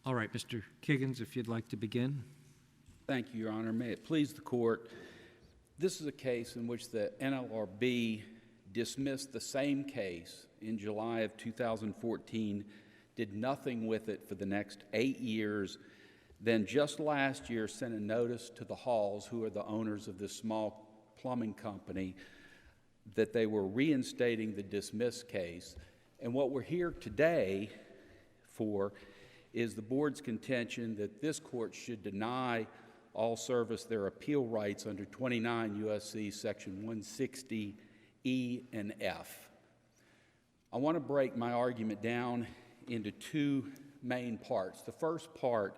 All right, Mr. Kiggans, if you'd like to begin. Thank you, Your Honor. May it please the Court, this is a case in which the NLRB dismissed the same case in July of 2014, did nothing with it for the next 8 years, then just last year sent a notice to the Halls, who are the owners of this small plumbing company, that they were reinstating the dismissed case. And what we're here today for is the board's contention that this court should deny Allservice their appeal rights under 29 U.S.C. section 160 E and F. I want to break my argument down into two main parts. The first part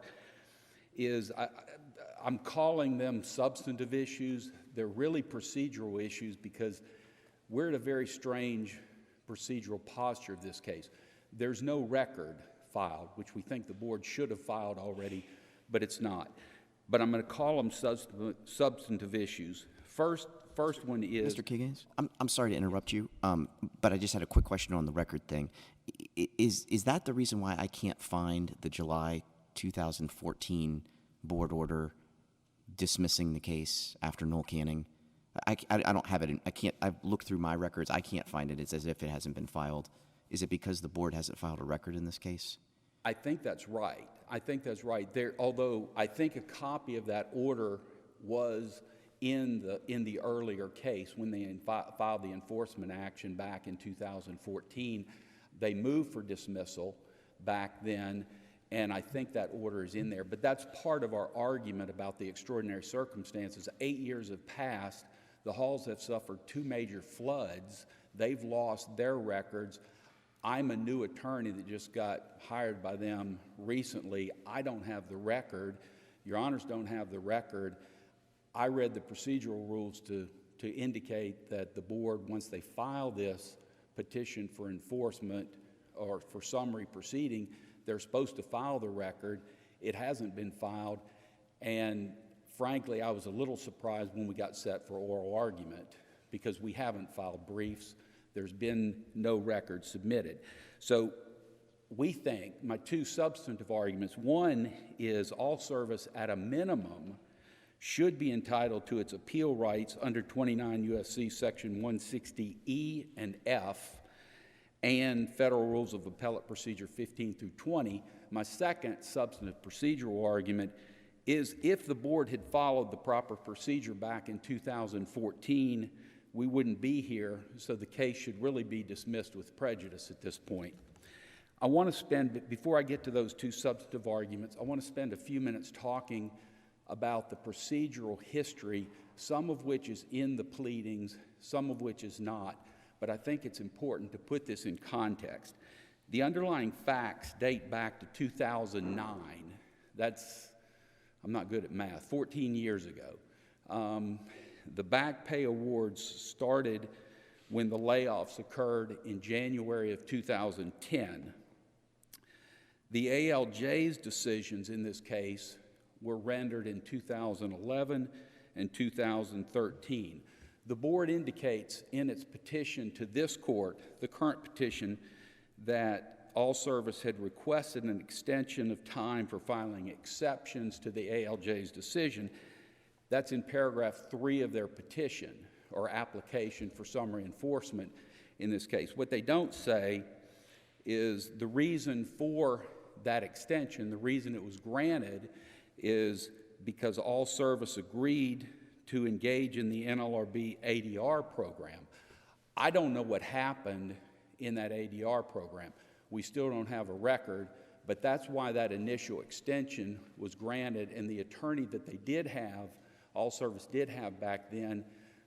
is I'm calling them substantive issues. They're really procedural issues because we're at a very strange procedural posture of this case. There's no record filed, which we think the board should have filed already, but it's not. But I'm going to call them substantive issues. First one is... Mr. Kiggans, I'm sorry to interrupt you, but I just had a quick question on the record thing. Is that the reason why I can't find the July 2014 board order dismissing the case after Noel Canning? I don't have it. I've looked through my records. I can't find it. It's as if it hasn't been filed. Is it because the board hasn't filed a record in this case? I think that's right. Although I think a copy of that order was in the earlier case when they filed the enforcement action back in 2014. They moved for dismissal back then, and I think that order is in there. But that's part of our argument about the extraordinary circumstances. 8 years have passed. The Halls have suffered 2 major floods. They've lost their records. I'm a new attorney that just got hired by them recently. I don't have the record. Your Honors don't have the record. I read the procedural rules to indicate that the board, once they file this petition for enforcement or for summary proceeding, they're supposed to file the record. It hasn't been filed, and frankly, I was a little surprised when we got set for oral argument because we haven't filed briefs. There's been no record submitted. So we think my 2 substantive arguments, one is Allservice at a minimum should be entitled to its appeal rights under 29 U.S.C. section 160 E and F and Federal Rules of Appellate Procedure 15 through 20. My second substantive procedural argument is if the board had followed the proper procedure back in 2014, we wouldn't be here, so the case should really be dismissed with prejudice at this point. I want to spend, before I get to those 2 substantive arguments, I want to spend a few minutes talking about the procedural history, some of which is in the pleadings, some of which is not, but I think it's important to put this in context. The underlying facts date back to 2009. That's, I'm not good at math, 14 years ago. The back pay awards started when the layoffs occurred in January of 2010. The ALJ's decisions in this case were rendered in 2011 and 2013. The board indicates in its petition to this court, the current petition, that Allservice had requested an extension of time for filing exceptions to the ALJ's decision. That's in paragraph 3 of their petition or application for summary enforcement in this case. What they don't say is the reason for that extension, the reason it was granted, is because Allservice agreed to engage in the NLRB ADR program. I don't know what happened in that ADR program. We still don't have a record, but that's why that initial extension was granted, and the attorney that they did have, Allservice did have back then,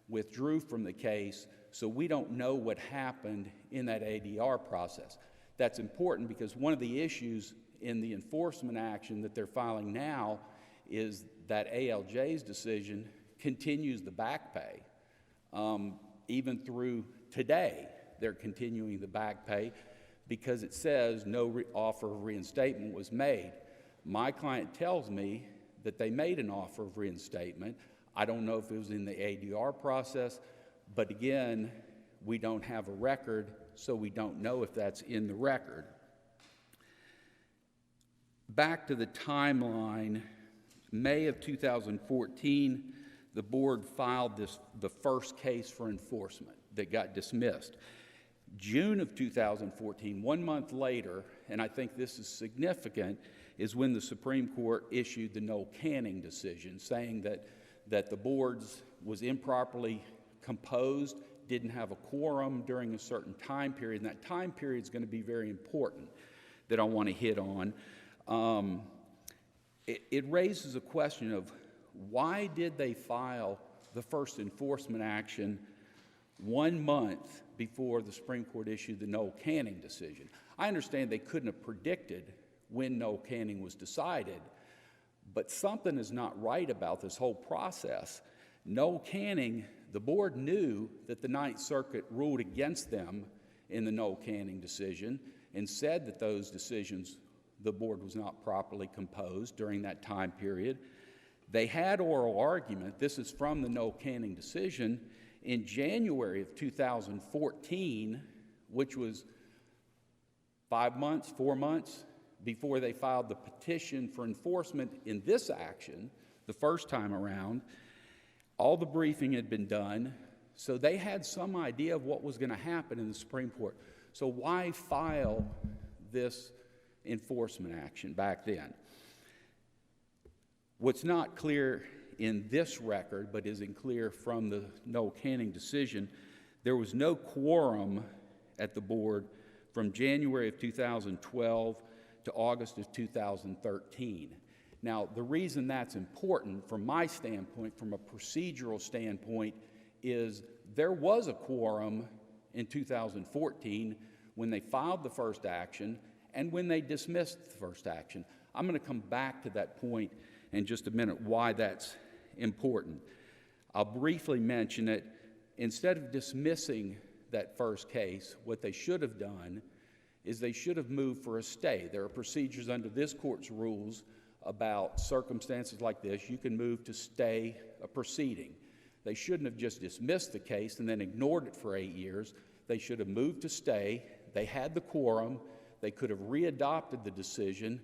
withdrew from the case, so we don't know what happened in that ADR process. That's important because one of the issues in the enforcement action that they're filing now is that ALJ's decision continues the back pay. Even through today, they're continuing the back pay because it says no offer of reinstatement was made. My client tells me that they made an offer of reinstatement. I don't know if it was in the ADR process, but again, we don't have a record, so we don't know if that's in the record. back to the timeline, May of 2014, the board filed the first case for enforcement that got dismissed. June of 2014, 1 month later, and I think this is significant, is when the Supreme Court issued the Noel Canning decision, saying that the boards was improperly composed, didn't have a quorum during a certain time period, and that time period is going to be very important that I want to hit on. It raises a question of why did they file the first enforcement action 1 month before the Supreme Court issued the Noel Canning decision? I understand they couldn't have predicted when Noel Canning was decided, but something is not right about this whole process. Noel Canning, the board knew that the Ninth Circuit ruled against them in the Noel Canning decision and said that those decisions, the board was not properly composed during that time period. They had oral argument. This is from the Noel Canning decision in January of 2014, which was 4 months before they filed the petition for enforcement in this action the first time around. All the briefing had been done, so they had some idea of what was going to happen in the Supreme Court. So why file this enforcement action back then? What's not clear in this record, but isn't clear from the Noel Canning decision, there was no quorum at the board from January of 2012 to August of 2013. Now, the reason that's important from my standpoint, from a procedural standpoint, is there was a quorum in 2014 when they filed the first action and when they dismissed the first action. I'm going to come back to that point in just a minute, why that's important. I'll briefly mention it. Instead of dismissing that first case, what they should have done is they should have moved for a stay. There are procedures under this court's rules about circumstances like this. You can move to stay a proceeding. They shouldn't have just dismissed the case and then ignored it for 8 years. They should have moved to stay. They had the quorum. They could have readopted the decision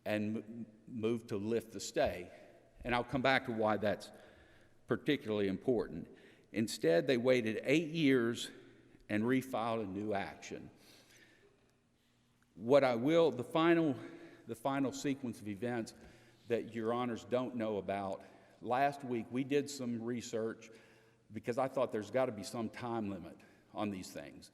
and moved to lift the stay. And I'll come back to why that's particularly important. Instead, they waited 8 years and refiled a new action. The final sequence of events that your honors don't know about, last week we did some research because I thought there's got to be some time limit on these things.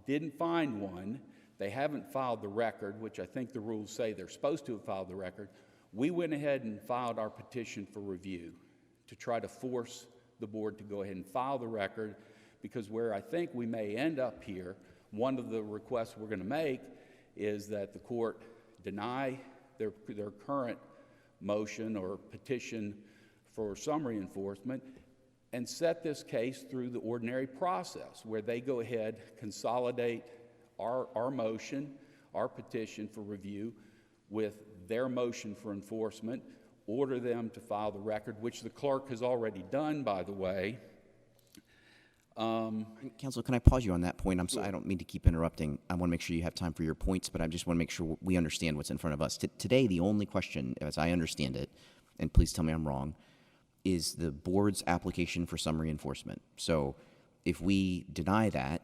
Didn't find one. They haven't filed the record, which I think the rules say they're supposed to have filed the record. We went ahead and filed our petition for review to try to force the board to go ahead and file the record, because where I think we may end up here, one of the requests we're going to make is that the court deny their current motion or petition for summary enforcement and set this case through the ordinary process where they go ahead, consolidate our motion, our petition for review with their motion for enforcement, order them to file the record, which the clerk has already done, by the way. Counsel, can I pause you on that point? I'm sorry, I don't mean to keep interrupting. I want to make sure you have time for your points, but I just want to make sure we understand what's in front of us. Today, the only question, as I understand it, and please tell me I'm wrong, is the board's application for summary enforcement. So if we deny that,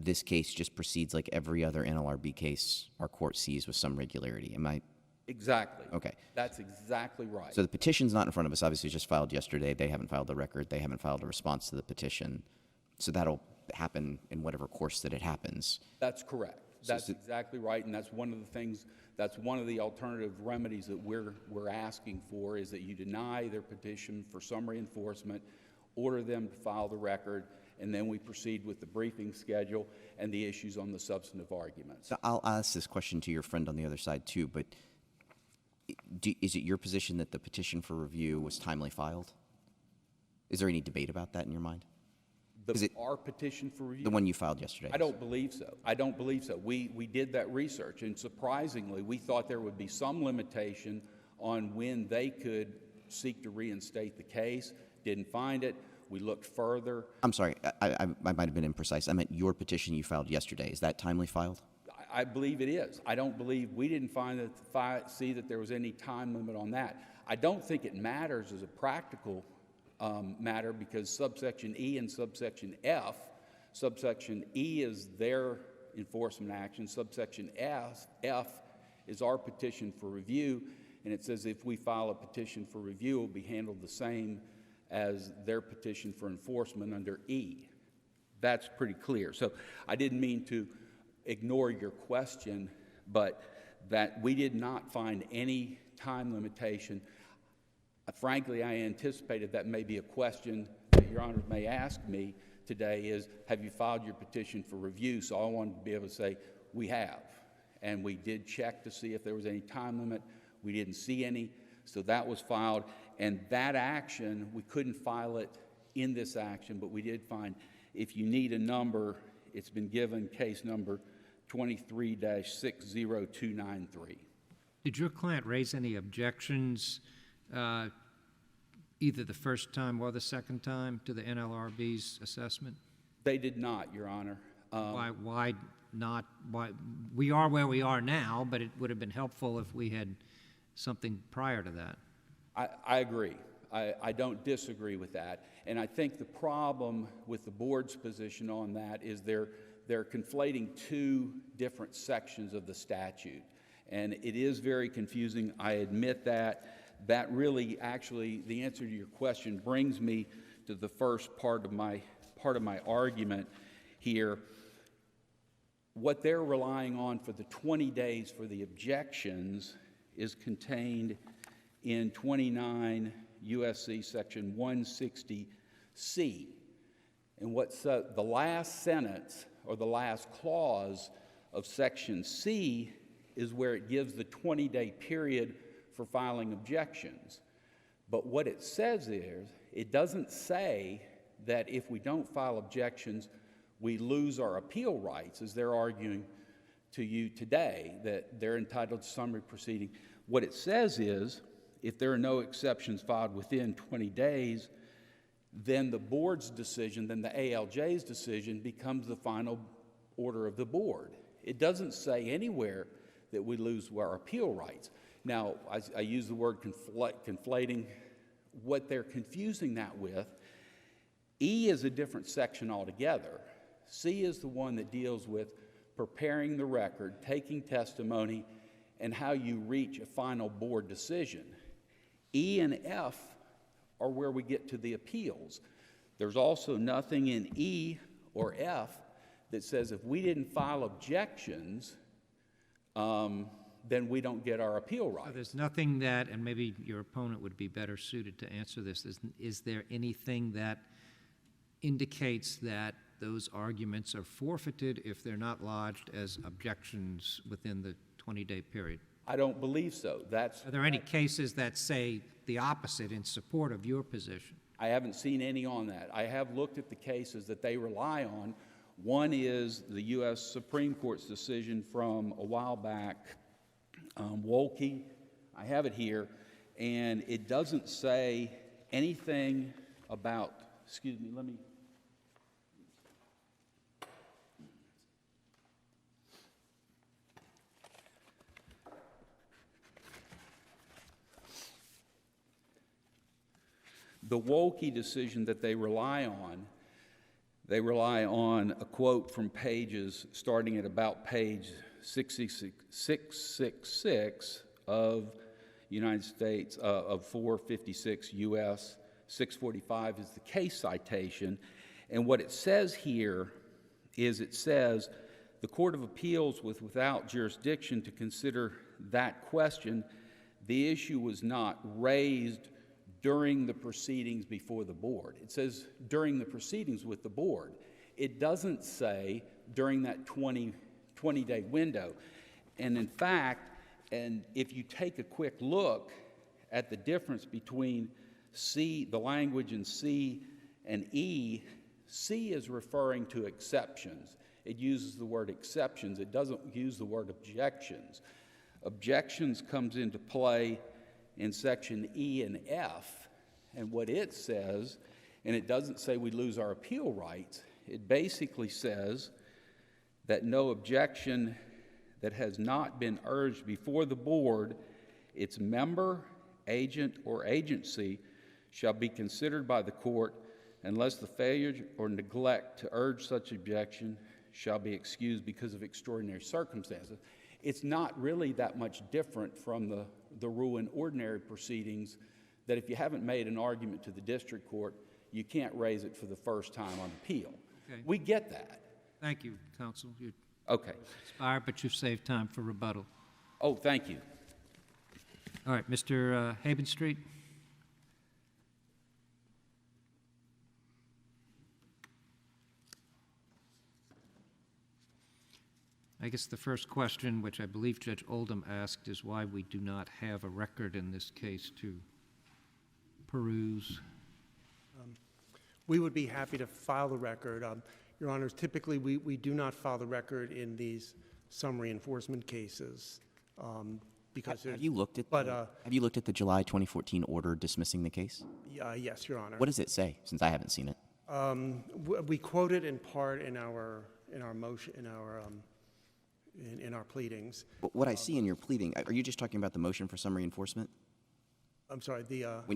this case just proceeds like every other NLRB case our court sees with some regularity. Am I? Exactly. Okay. That's exactly right. So the petition's not in front of us. Obviously, it just filed yesterday. They haven't filed the record. They haven't filed a response to the petition. So that'll happen in whatever course that it happens. That's correct. That's exactly right, and that's one of the things, that's one of the alternative remedies that we're asking for, is that you deny their petition for summary enforcement, order them to file the record, and then we proceed with the briefing schedule and the issues on the substantive arguments. So I'll ask this question to your friend on the other side too, but is it your position that the petition for review was timely filed? Is there any debate about that in your mind? Our petition for review? The one you filed yesterday. I don't believe so. I don't believe so. We did that research, and surprisingly, we thought there would be some limitation on when they could seek to reinstate the case. Didn't find it. We looked further. I'm sorry, I might have been imprecise. I meant your petition you filed yesterday. Is that timely filed? I believe it is. I don't believe, we didn't see that there was any time limit on that. I don't think it matters as a practical matter, because subsection E and subsection F, subsection E is their enforcement action, subsection F is our petition for review, and it says if we file a petition for review, it will be handled the same as their petition for enforcement under E. That's pretty clear. So I didn't mean to ignore your question, but that we did not find any time limitation. Frankly, I anticipated that may be a question that Your Honor may ask me today is, have you filed your petition for review? So I wanted to be able to say, we have. And we did check to see if there was any time limit. We didn't see any, so that was filed. And that action, we couldn't file it in this action, but we did find, if you need a number, it's been given, case number 23-60293. Did your client raise any objections, either the first time or the second time, to the NLRB's assessment? They did not, Your Honor. Why not? Why, we are where we are now, but it would have been helpful if we had something prior to that. I agree. I don't disagree with that. And I think the problem with the board's position on that is they're conflating two different sections of the statute. And it is very confusing. I admit that. That really, actually, the answer to your question brings me to the first part of my argument here. What they're relying on for the 20 days for the objections is contained in 29 U.S.C. section 160C. And what's the last sentence or the last clause of section C is where it gives the 20-day period for filing objections. But what it says is, it doesn't say that if we don't file objections, we lose our appeal rights, as they're arguing to you today, that they're entitled to summary proceeding. What it says is, if there are no exceptions filed within 20 days, then the board's decision, then the ALJ's decision becomes the final order of the board. It doesn't say anywhere that we lose our appeal rights. Now, I use the word conflating. What they're confusing that with, E is a different section altogether. C is the one that deals with preparing the record, taking testimony, and how you reach a final board decision. E and F are where we get to the appeals. There's also nothing in E or F that says if we didn't file objections, then we don't get our appeal right. So there's nothing that, and maybe your opponent would be better suited to answer this, is there anything that indicates that those arguments are forfeited if they're not lodged as objections within the 20-day period? I don't believe so. Are there any cases that say the opposite in support of your position? I haven't seen any on that. I have looked at the cases that they rely on. One is the U.S. Supreme Court's decision from a while back, Wolke. I have it here, and it doesn't say anything about, excuse me, let me. The Wolke decision that they rely on a quote from pages, starting at about page 666 of United States, of 456 U.S. 645 is the case citation. And what it says here is it says, the Court of Appeals was without jurisdiction to consider that question. The issue was not raised during the proceedings before the board. It says during the proceedings with the board. It doesn't say during that 20-day window. And in fact, and if you take a quick look at the difference between C, the language in C and E, C is referring to exceptions. It uses the word exceptions. It doesn't use the word objections. Objections comes into play in section E and F, and what it says, and it doesn't say we lose our appeal rights, it basically says that no objection that has not been urged before the board, its member, agent, or agency shall be considered by the court unless the failure or neglect to urge such objection shall be excused because of extraordinary circumstances. It's not really that much different from the rule in ordinary proceedings that if you haven't made an argument to the district court, you can't raise it for the first time on appeal. Okay. We get that. Thank you, counsel. You're Okay. expired, but you've saved time for rebuttal. Oh, thank you. All right, Mr. Habenstreit. I guess the first question, which I believe Judge Oldham asked, is why we do not have a record in this case to peruse. We would be happy to file the record. Your Honors, typically we do not file the record in these summary enforcement cases because Have you looked at but, have you looked at the July 2014 order dismissing the case? yes, Your Honor. What does it say? Since I haven't seen it. We quote it in part in our motion in our pleadings. But what I see in your pleading, are you just talking about the motion for summary enforcement? I'm sorry.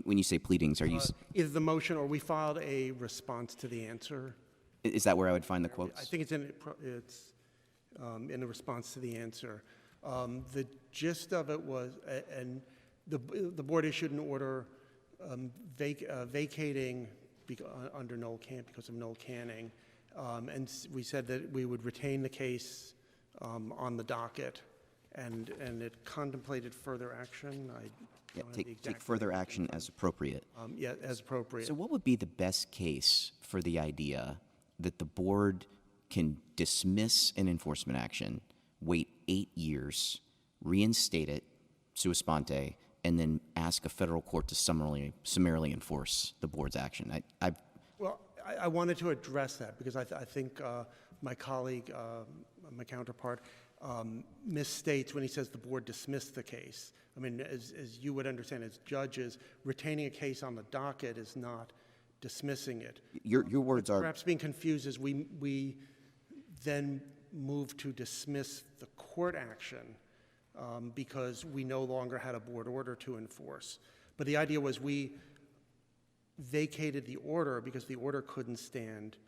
When you say pleadings, are you? Either the motion or we filed a response to the answer. Is that where I would find the quotes? I think it's in the response to the answer. The gist of it was, and the board issued an order vacating under Noel Camp because of Noel Canning, and we said that we would retain the case on the docket, and it contemplated further action. Yeah, take further action as appropriate. Yeah, as appropriate. So what would be the best case for the idea that the board can dismiss an enforcement action, wait 8 years, reinstate it, sua sponte, and then ask a federal court to summarily enforce the board's action? Well, I wanted to address that because I think my colleague, my counterpart, misstates when he says the board dismissed the case. I mean, as you would understand, as judges, retaining a case on the docket is not dismissing it. Your words are perhaps being confused as we then moved to dismiss the court action because we no longer had a board order to enforce. But the idea was we vacated the order because the order couldn't stand,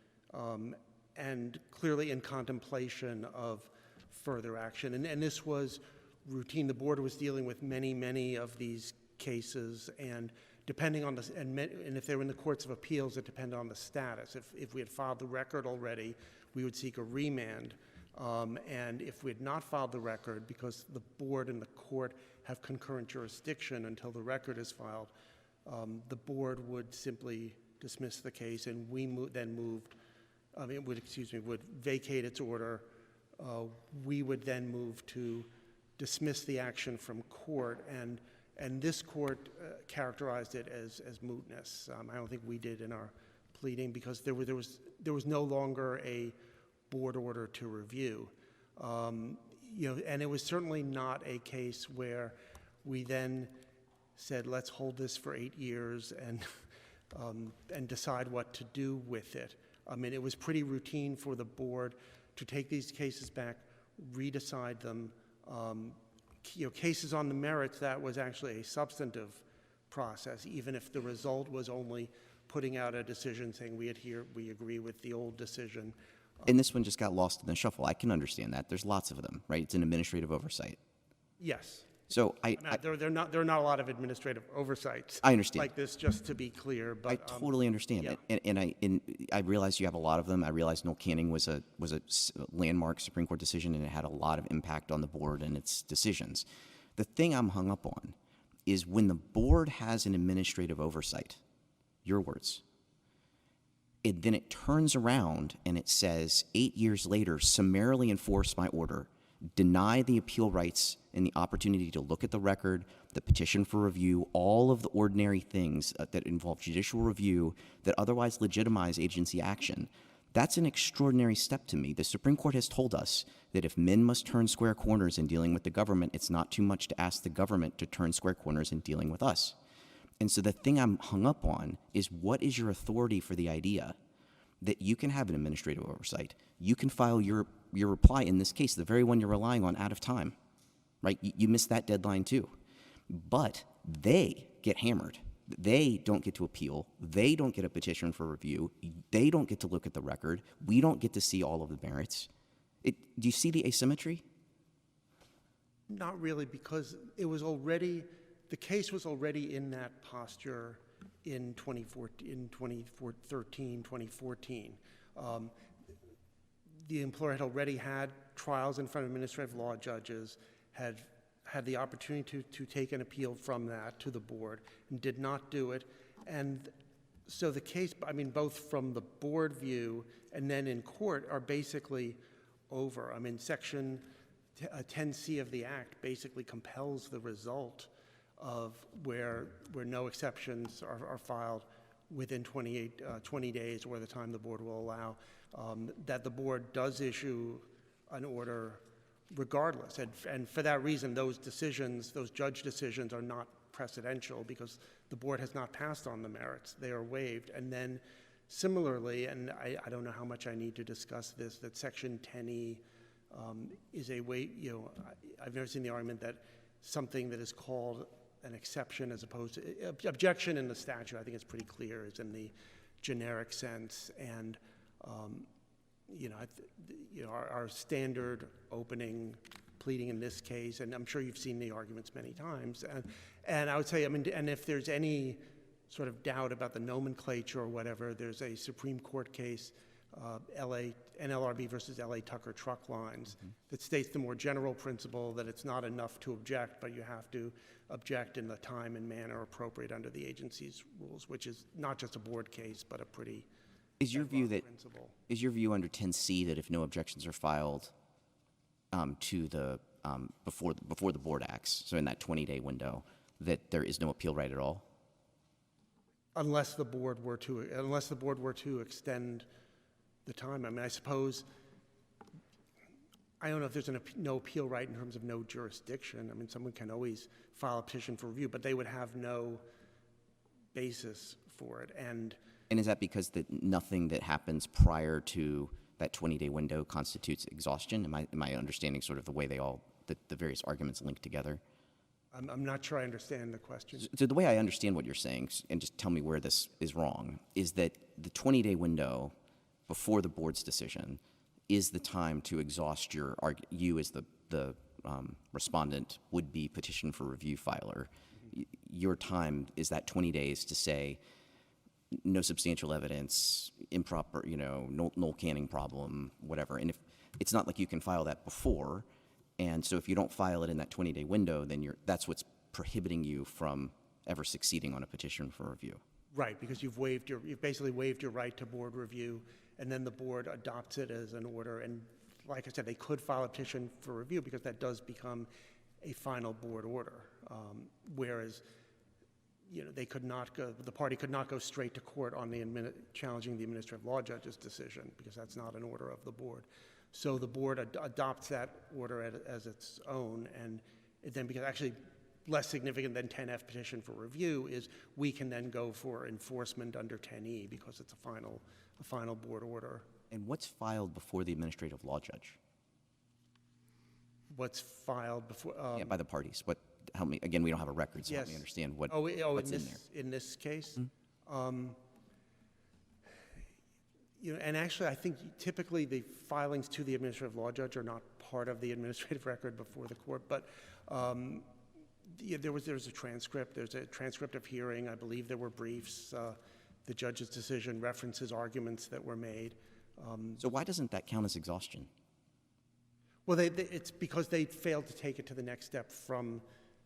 and clearly in contemplation of further action. And this was routine. The board was dealing with many of these cases, and depending on and if they were in the courts of appeals, it depended on the status. If we had filed the record already, we would seek a remand. And if we had not filed the record, because the board and the court have concurrent jurisdiction until the record is filed, the board would simply dismiss the case, and we would vacate its order. We would then move to dismiss the action from court, and this court characterized it as mootness. I don't think we did in our pleading because there was no longer a board order to review. And it was certainly not a case where we then said, let's hold this for 8 years and decide what to do with it. I mean, it was pretty routine for the board to take these cases back, redecide them. Cases on the merits, that was actually a substantive process, even if the result was only putting out a decision saying we agree with the old decision. and this one just got lost in the shuffle. I can understand that. There's lots of them, right? It's an administrative oversight. Yes. So There are not a lot of administrative oversights. I understand. Like this, just to be clear. But I totally understand yeah. it, and I realize you have a lot of them. I realize Noel Canning was a landmark Supreme Court decision, and it had a lot of impact on the board and its decisions. The thing I'm hung up on is when the board has an administrative oversight, your words, then it turns around and it says 8 years later, summarily enforce my order, deny the appeal rights and the opportunity to look at the record, the petition for review, all of the ordinary things that involve judicial review that otherwise legitimize agency action. That's an extraordinary step to me. The Supreme Court has told us that if men must turn square corners in dealing with the government, it's not too much to ask the government to turn square corners in dealing with us. And so the thing I'm hung up on is, what is your authority for the idea that you can have an administrative oversight, you can file your your reply in this case, the very one you're relying on, out of time, right? You missed that deadline too. But they get hammered. They don't get to appeal. They don't get a petition for review. They don't get to look at the record. We don't get to see all of the merits. Do you see the asymmetry? Not really, because it was already, the case was already in that posture in 2013, 2014. The employer had already had trials in front of administrative law judges, had the opportunity to take an appeal from that to the board, and did not do it. And so the case, I mean, both from the board view and then in court, are basically over. I mean, Section 10C of the Act basically compels the result of where no exceptions are filed within 20 days, or the time the board will allow, that the board does issue an order regardless. And for that reason, those decisions, those judge decisions, are not precedential because the board has not passed on the merits. They are waived. And then similarly, and I don't know how much I need to discuss this, that Section 10E is a way, I've never seen the argument that something that is called an exception as opposed to objection in the statute, I think it's pretty clear, is in the generic sense. And our standard opening pleading in this case, and I'm sure you've seen the arguments many times, and I would say, I mean, and if there's any sort of doubt about the nomenclature or whatever, there's a Supreme Court case, NLRB versus LA Tucker Truck Lines, that states the more general principle that it's not enough to object, but you have to object in the time and manner appropriate under the agency's rules, which is not just a board case, but a pretty Is your view that principle. is your view under 10C that if no objections are filed to the before the board acts, so in that 20-day window, that there is no appeal right at all? Unless the board were to extend the time. I mean, I suppose, I don't know if there's no appeal right in terms of no jurisdiction. I mean, someone can always file a petition for review, but they would have no basis for it. And is that because that nothing that happens prior to that 20-day window constitutes exhaustion? Am I understanding sort of the way the various arguments link together? I'm not sure I understand the question. So the way I understand what you're saying, and just tell me where this is wrong, is that the 20-day window before the board's decision is the time to exhaust you as the respondent would-be petition for review filer. Your time is that 20 days to say no substantial evidence, improper, null canning problem, whatever. And if it's not like you can file that before, and so if you don't file it in that 20-day window, then that's what's prohibiting you from ever succeeding on a petition for review. Right, because you've basically waived your right to board review, and then the board adopts it as an order. And like I said, they could file a petition for review because that does become a final board order. Whereas, they could not go. The party could not go straight to court on challenging the administrative law judge's decision because that's not an order of the board. So the board adopts that order as its own, and it then becomes actually less significant than 10F petition for review is we can then go for enforcement under 10E because it's a final board order. And what's filed before the administrative law judge? What's filed before? By the parties. Help me again. We don't have a record, so help me understand what's in there. In this case, and actually, I think typically the filings to the administrative law judge are not part of the administrative record before the court. But there was a transcript. There's a transcript of hearing. I believe there were briefs. The judge's decision references arguments that were made. So why doesn't that count as exhaustion? Well, it's because they failed to take it to the next step from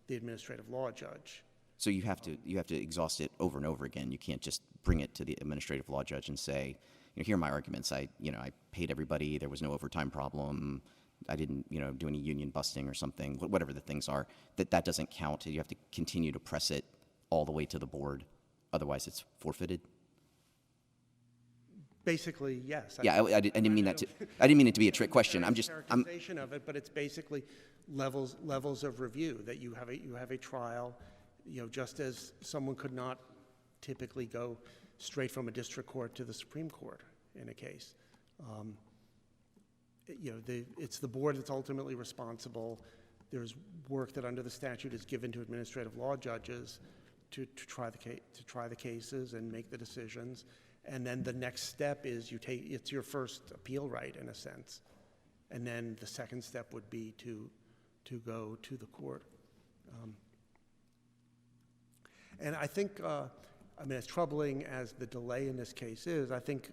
the administrative law judge. So you have to exhaust it over and over again. You can't just bring it to the administrative law judge and say, here are my arguments. I paid everybody. There was no overtime problem. I didn't, do any union busting or something. Whatever the things are, that doesn't count. You have to continue to press it all the way to the board. Otherwise, it's forfeited. Basically, yes. I didn't mean that to. I didn't mean it to be a trick question. I'm characterization of it, but it's basically levels of review that you have a trial. Just as someone could not typically go straight from a district court to the Supreme Court in a case. it's the board that's ultimately responsible. There's work that under the statute is given to administrative law judges to try the cases and make the decisions. And then the next step is it's your first appeal right, in a sense. And then the second step would be to go to the court. And I think, as troubling as the delay in this case is, I think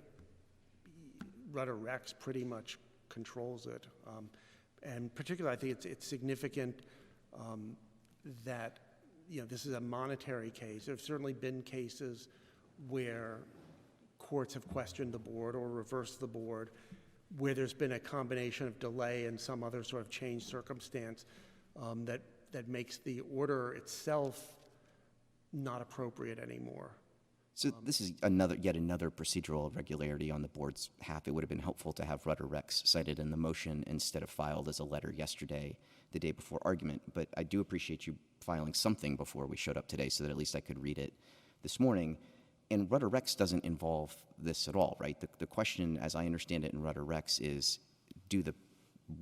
Rudder Rex pretty much controls it. And particularly, I think it's significant that this is a monetary case. There have certainly been cases where courts have questioned the board or reversed the board, where there's been a combination of delay and some other sort of changed circumstance that makes the order itself not appropriate anymore. So this is yet another procedural irregularity on the board's half. It would have been helpful to have Rudder Rex cited in the motion instead of filed as a letter yesterday, the day before argument. But I do appreciate you filing something before we showed up today so that at least I could read it this morning. And Rudder Rex doesn't involve this at all, right? The question, as I understand it in Rudder Rex, is do the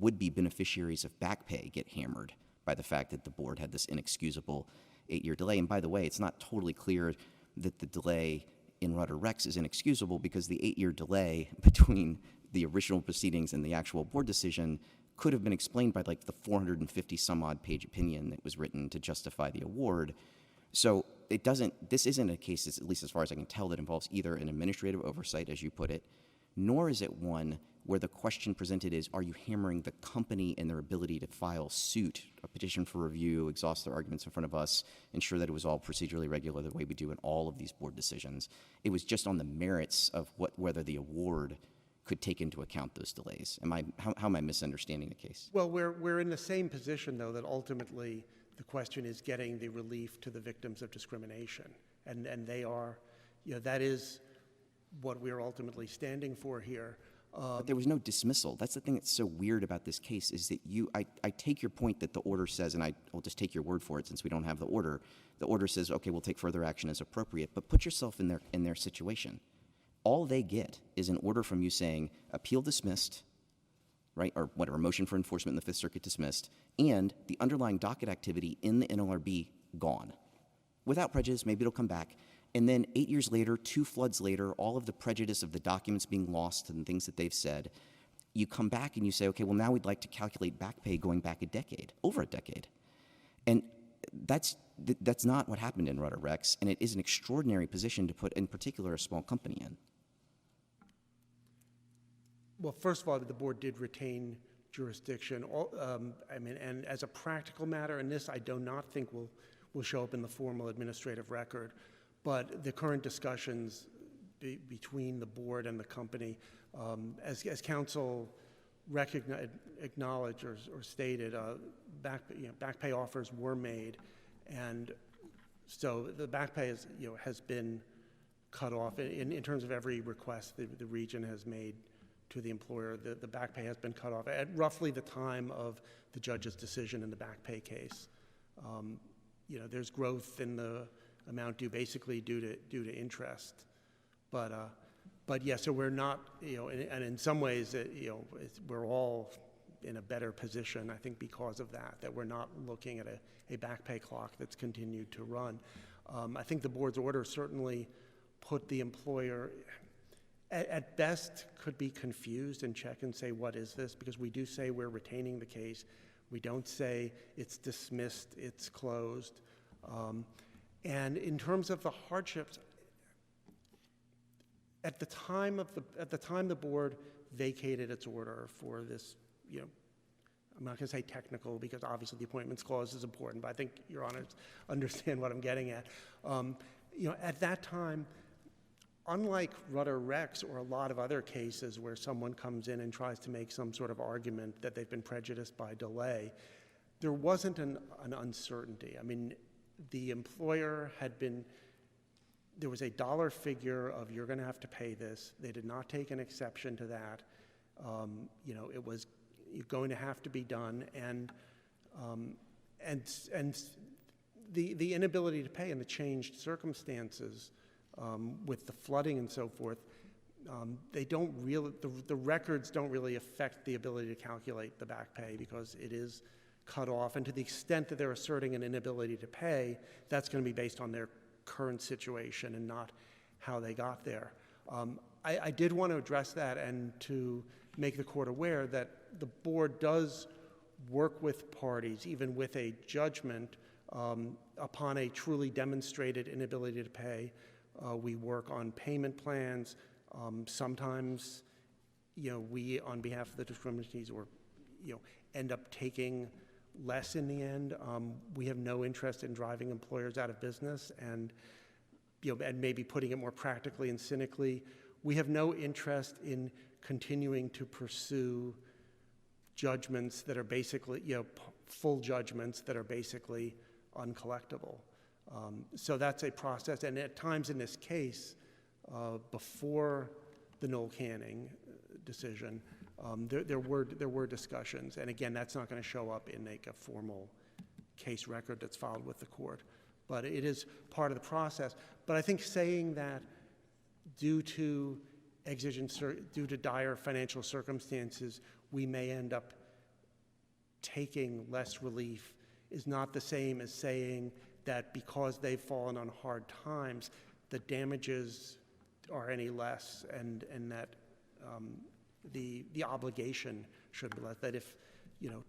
would-be beneficiaries of back pay get hammered by the fact that the board had this inexcusable 8-year delay? And by the way, it's not totally clear that the delay in Rudder Rex is inexcusable because the 8-year delay between the original proceedings and the actual board decision could have been explained by like the 450 some odd page opinion that was written to justify the award. So this isn't a case, at least as far as I can tell, that involves either an administrative oversight, as you put it, nor is it one where the question presented is, are you hammering the company and their ability to file suit, a petition for review, exhaust their arguments in front of us, ensure that it was all procedurally regular the way we do in all of these board decisions. It was just on the merits of whether the award could take into account those delays. How am I misunderstanding the case? Well, we're in the same position, though, that ultimately the question is getting the relief to the victims of discrimination. And they are, that is what we're ultimately standing for here. But there was no dismissal. That's the thing that's so weird about this case is that I take your point that the order says, and I'll just take your word for it since we don't have the order. The order says, okay, we'll take further action as appropriate, but put yourself in their situation. All they get is an order from you saying, appeal dismissed, right, or whatever, motion for enforcement in the Fifth Circuit dismissed, and the underlying docket activity in the NLRB gone. Without prejudice, maybe it'll come back. And then 8 years later, 2 floods later, all of the prejudice of the documents being lost and things that they've said, you come back and you say, okay, well, now we'd like to calculate back pay going back over a decade. And that's not what happened in Rudder Rex, and it is an extraordinary position to put, in particular, a small company in. Well, first of all, the board did retain jurisdiction. And as a practical matter, and this I do not think will show up in the formal administrative record, but the current discussions between the board and the company, as counsel acknowledged or stated, back pay offers were made, and so the back pay has been cut off in terms of every request the region has made to the employer. The back pay has been cut off at roughly the time of the judge's decision in the back pay case. There's growth in the amount due, basically due to interest, but yeah. So we're not, and in some ways, we're all in a better position, I think, because of that we're not looking at a back pay clock that's continued to run. I think the board's order certainly put the employer, at best, could be confused and check and say, what is this? Because we do say we're retaining the case. We don't say it's dismissed, it's closed. And in terms of the hardships, at the time the board vacated its order for this, I'm not going to say technical because obviously the appointments clause is important, but I think Your Honors understand what I'm getting at. At that time, unlike Rudder Rex or a lot of other cases where someone comes in and tries to make some sort of argument that they've been prejudiced by delay, there wasn't an uncertainty. I mean, the employer there was a dollar figure of you're going to have to pay this. They did not take an exception to that. It was going to have to be done, and the inability to pay and the changed circumstances with the flooding and so forth They don't really, the records don't really affect the ability to calculate the back pay because it is cut off. And to the extent that they're asserting an inability to pay, that's going to be based on their current situation and not how they got there. I did want to address that and to make the court aware that the board does work with parties, even with a judgment, upon a truly demonstrated inability to pay. We work on payment plans. Sometimes, we, on behalf of the discriminatees, or, end up taking less in the end. We have no interest in driving employers out of business, and, and maybe putting it more practically and cynically, we have no interest in continuing to pursue judgments that are basically, full judgments that are basically uncollectible. So that's a process, and at times in this case, before the Noel Canning decision, there were discussions, and again, that's not going to show up in a formal case record that's filed with the court, but it is part of the process. But I think saying that due to dire financial circumstances, we may end up taking less relief is not the same as saying that because they've fallen on hard times, the damages are any less, and that the obligation should be less. That if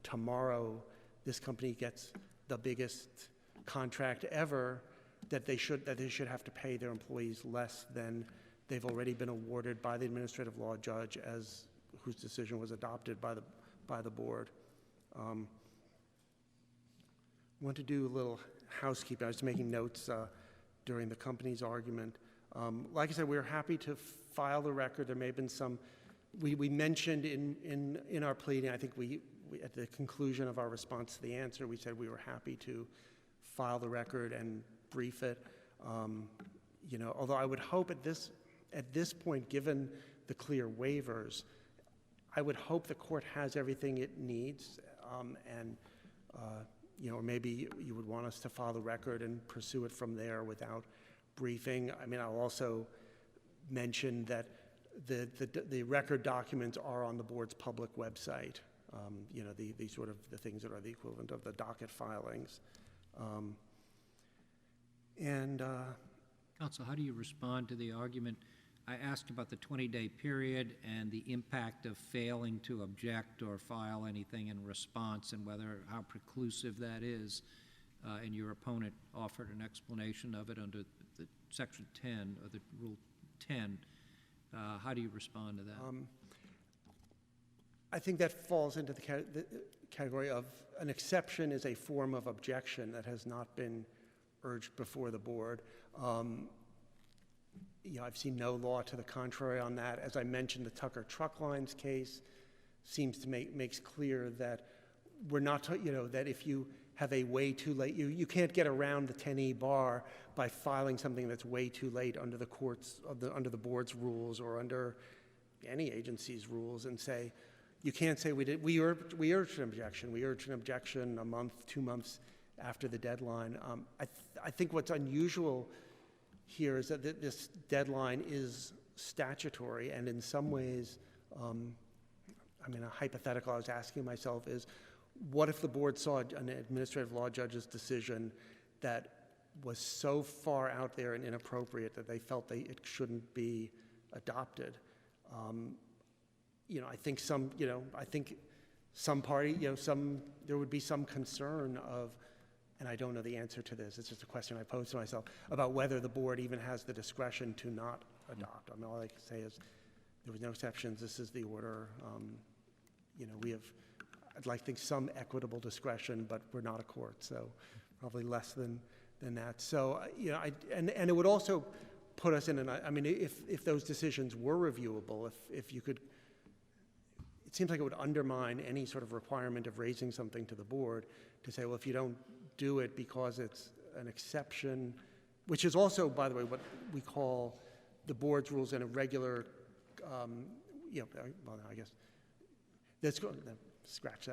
tomorrow this company gets the biggest contract ever, that they should have to pay their employees less than they've already been awarded by the administrative law judge, whose decision was adopted by the board. I want to do a little housekeeping. I was making notes during the company's argument. Like I said, we were happy to file the record. There may have been some, we mentioned in our pleading, I think we at the conclusion of our response to the answer, we said we were happy to file the record and brief it. Although I would hope at this point, given the clear waivers, I would hope the court has everything it needs, or maybe you would want us to file the record and pursue it from there without briefing. I mean, I'll also mention that the record documents are on the board's public website. The sort of the things that are the equivalent of the docket filings. Counsel, how do you respond to the argument? I asked about the 20-day period and the impact of failing to object or file anything in response, and how preclusive that is. And your opponent offered an explanation of it under the Section 10 of the Rule 10. How do you respond to that? I think that falls into the category of an exception is a form of objection that has not been urged before the board. I've seen no law to the contrary on that. As I mentioned, the Tucker Truck Lines case seems to makes clear that we're not, that if you have a way too late, you can't get around the 10E bar by filing something that's way too late under the under the board's rules or under any agency's rules, and say, you can't say we urged an objection. We urged an objection a month, 2 months after the deadline. I think what's unusual here is that this deadline is statutory, and in some ways, a hypothetical I was asking myself is, what if the board saw an administrative law judge's decision that was so far out there and inappropriate that they felt it shouldn't be adopted? I think some party, there would be some concern of, and I don't know the answer to this, it's just a question I posed to myself, about whether the board even has the discretion to not adopt. I mean, all I can say is there was no exceptions, this is the order. We have, I'd like to think, some equitable discretion, but we're not a court, so probably less than that. So, and it would also put us in if those decisions were reviewable, if you could, it seems like it would undermine any sort of requirement of raising something to the board to say, well, if you don't do it because it's an exception, which is also, by the way, what we call the board's rules in a regular, I guess, let's go, scratch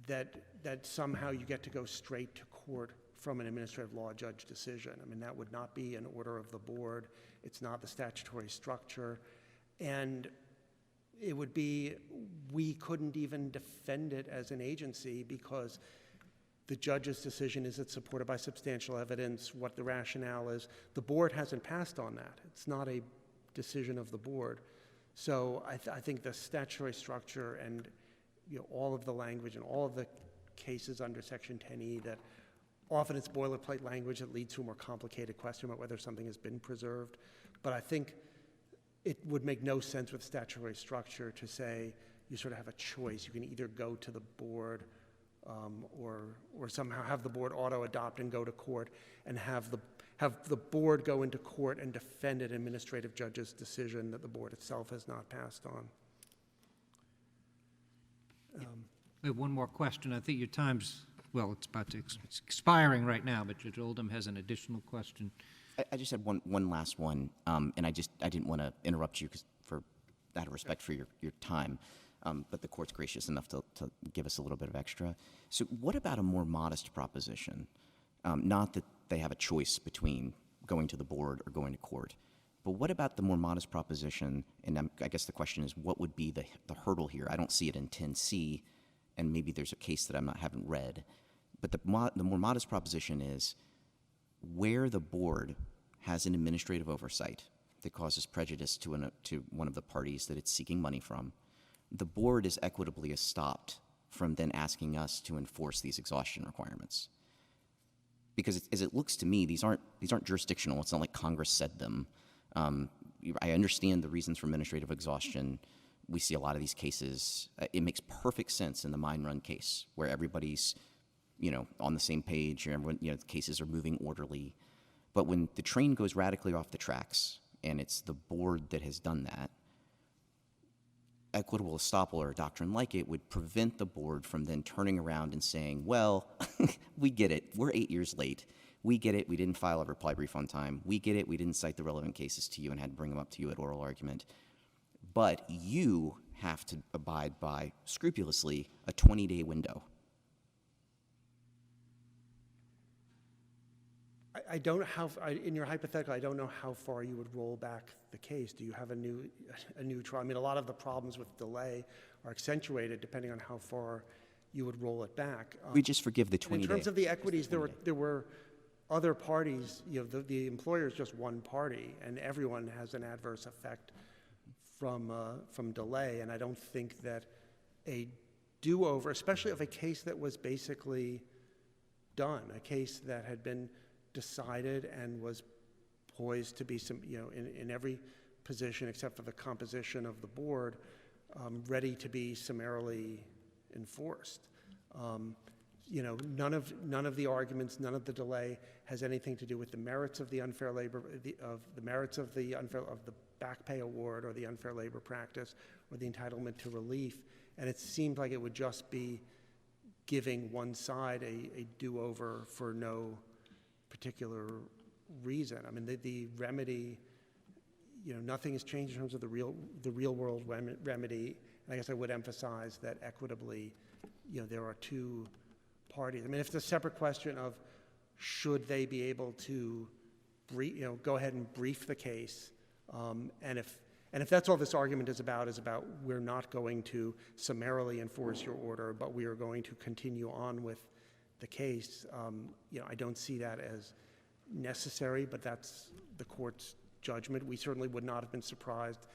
that, that somehow you get to go straight to court from an administrative law judge decision. I mean, that would not be an order of the board. It's not the statutory structure. And it would be, we couldn't even defend it as an agency because the judge's decision, is it supported by substantial evidence, what the rationale is. The board hasn't passed on that. It's not a decision of the board. So I think the statutory structure and all of the language and all of the cases under Section 10E that often it's boilerplate language that leads to a more complicated question about whether something has been preserved. But I think it would make no sense with statutory structure to say you sort of have a choice. You can either go to the board or somehow have the board auto-adopt and go to court and have the board go into court and defend an administrative judge's decision that the board itself has not passed on. We have one more question. I think your time's, well, it's about to, it's expiring right now, but Judge Oldham has an additional question. I just had one last one, and I didn't want to interrupt you out of respect for your time, but the court's gracious enough to give us a little bit of extra. So what about a more modest proposition? Not that they have a choice between going to the board or going to court, but what about the more modest proposition? And I guess the question is, what would be the hurdle here? I don't see it in 10C, and maybe there's a case that haven't read, but the more modest proposition is where the board has an administrative oversight that causes prejudice to one of the parties that it's seeking money from, the board is equitably stopped from then asking us to enforce these exhaustion requirements. Because as it looks to me, these aren't jurisdictional. It's not like Congress said them. I understand the reasons for administrative exhaustion. We see a lot of these cases. It makes perfect sense in the mine run case where everybody's on the same page, or everyone, the cases are moving orderly. But when the train goes radically off the tracks and it's the board that has done that, equitable estoppel or a doctrine like it would prevent the board from then turning around and saying, well, we get it. We're 8 years late. We get it. We didn't file a reply brief on time. We get it. We didn't cite the relevant cases to you and had to bring them up to you at oral argument. But you have to abide by, scrupulously, a 20-day window. I don't know in your hypothetical, I don't know how far you would roll back the case. Do you have a new trial? I mean, a lot of the problems with delay are accentuated depending on how far you would roll it back. We just forgive the 20 days. In terms of the equities, there were other parties. The employer is just one party, and everyone has an adverse effect from delay. And I don't think that a do-over, especially of a case that was basically done, a case that had been decided and was poised to be in every position except for the composition of the board, ready to be summarily enforced. None of the arguments, none of the delay has anything to do with the merits of the unfair labor, the merits of the back pay award or the unfair labor practice or the entitlement to relief. And it seemed like it would just be giving one side a do-over for no particular reason. I mean, the remedy, nothing has changed in terms of the real world remedy. And I guess I would emphasize that equitably, there are two parties. I mean, if it's a separate question of should they be able to go ahead and brief the case, and if that's all this argument is about we're not going to summarily enforce your order, but we are going to continue on with the case, I don't see that as necessary, but that's the court's judgment. We certainly would not have been surprised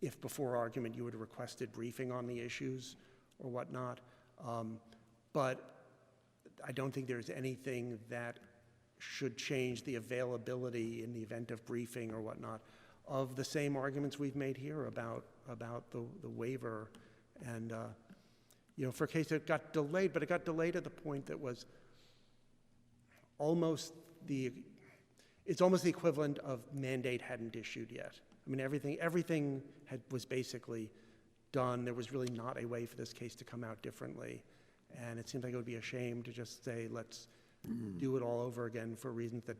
if before argument you had requested briefing on the issues or whatnot. But I don't think there's anything that should change the availability in the event of briefing or whatnot of the same arguments we've made here about the waiver. And for a case that got delayed, but it got delayed at the point that was it's almost the equivalent of mandate hadn't issued yet. I mean, everything was basically done. There was really not a way for this case to come out differently. And it seems like it would be a shame to just say, let's do it all over again for reasons that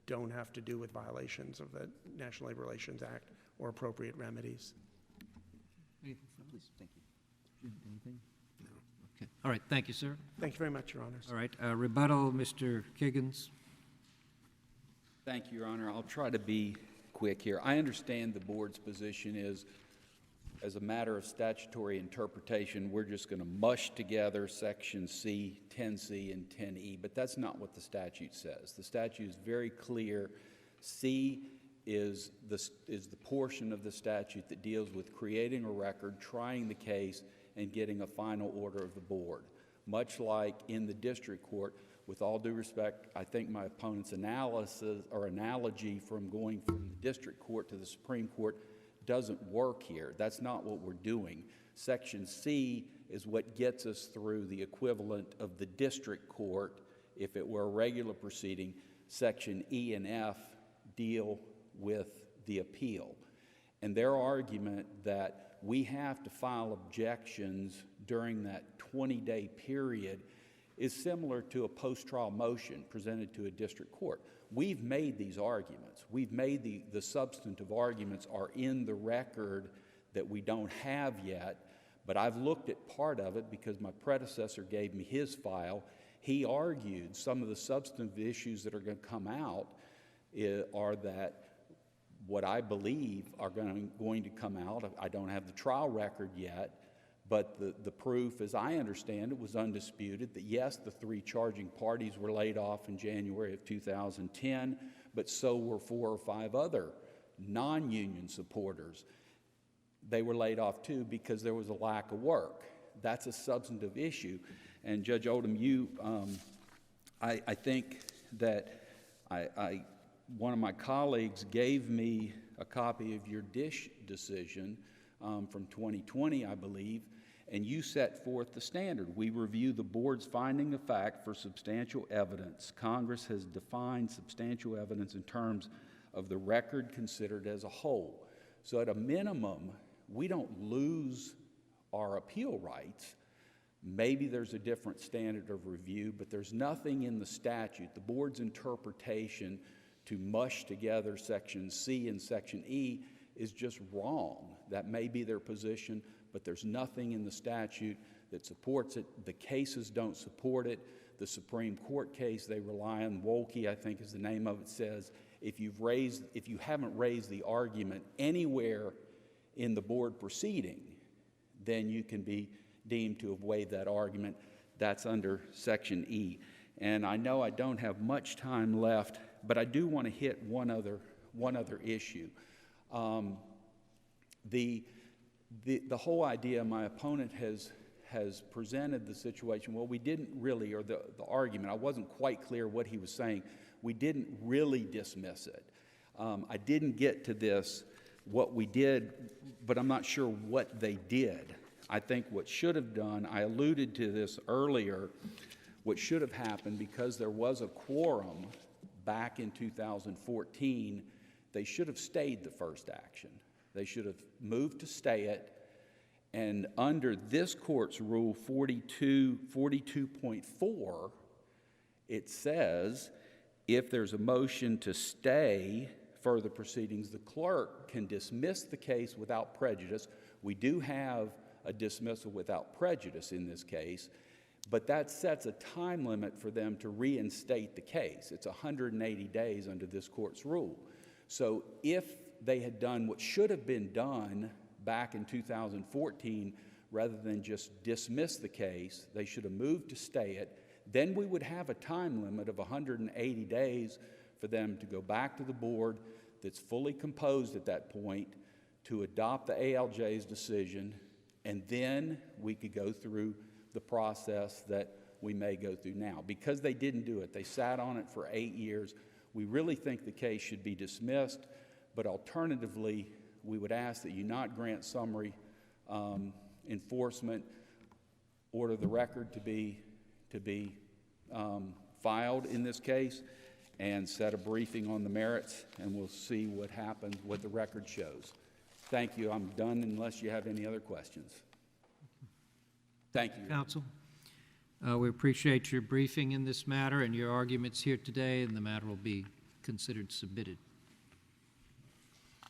don't have to do with violations of the National Labor Relations Act or appropriate remedies. Anything? Please, thank you. Anything? No. Okay. All right, thank you, sir. Thank you very much, Your Honors. All right, rebuttal, Mr. Kiggans. Thank you, Your Honor. I'll try to be quick here. I understand the board's position is, as a matter of statutory interpretation, we're just going to mush together Section C, 10C, and 10E, but that's not what the statute says. The statute is very clear. C is the portion of the statute that deals with creating a record, trying the case, and getting a final order of the board. Much like in the district court, with all due respect, I think my opponent's analysis or analogy from going from the district court to the Supreme Court doesn't work here. That's not what we're doing. Section C is what gets us through the equivalent of the district court if it were a regular proceeding. Section E and F deal with the appeal. And their argument that we have to file objections during that 20-day period is similar to a post-trial motion presented to a district court. We've made these arguments. We've made the substantive arguments are in the record that we don't have yet, but I've looked at part of it because my predecessor gave me his file. He argued some of the substantive issues that are going to come out are that what I believe are going to come out. I don't have the trial record yet, but the proof, as I understand it, was undisputed that yes, the 3 charging parties were laid off in January of 2010, but so were 4 or 5 other non-union supporters. They were laid off too because there was a lack of work. That's a substantive issue. And Judge Oldham, I think that one of my colleagues gave me a copy of your Dish decision from 2020, I believe, and you set forth the standard. We review the board's finding of fact for substantial evidence. Congress has defined substantial evidence in terms of the record considered as a whole. So at a minimum, we don't lose our appeal rights. Maybe there's a different standard of review, but there's nothing in the statute, the board's interpretation to mush together Section C and Section E is just wrong. That may be their position, but there's nothing in the statute that supports it. The cases don't support it. The Supreme Court case they rely on, Wolke, I think is the name of it, says if you haven't raised the argument anywhere in the board proceeding, then you can be deemed to have waived that argument. That's under Section E. And I know I don't have much time left, but I do want to hit one other issue. The whole idea, my opponent has presented the situation, well, we didn't really, or the argument, I wasn't quite clear what he was saying, we didn't really dismiss it. I didn't get to this, what we did, but I'm not sure what they did. I think what should have done, I alluded to this earlier, what should have happened, because there was a quorum back in 2014, they should have stayed the first action. They should have moved to stay it, and under this court's rule 42.4, it says if there's a motion to stay further proceedings, the clerk can dismiss the case without prejudice. We do have a dismissal without prejudice in this case, but that sets a time limit for them to reinstate the case. It's 180 days under this court's rule. So if they had done what should have been done back in 2014, rather than just dismiss the case, they should have moved to stay it. Then we would have a time limit of 180 days for them to go back to the board that's fully composed at that point to adopt the ALJ's decision, and then we could go through the process that we may go through now. Because they didn't do it, they sat on it for 8 years. We really think the case should be dismissed, but alternatively, we would ask that you not grant summary enforcement, order the record to be filed in this case, and set a briefing on the merits, and we'll see what happens, what the record shows. Thank you. I'm done unless you have any other questions. Thank you. Counsel, we appreciate your briefing in this matter and your arguments here today, and the matter will be considered submitted.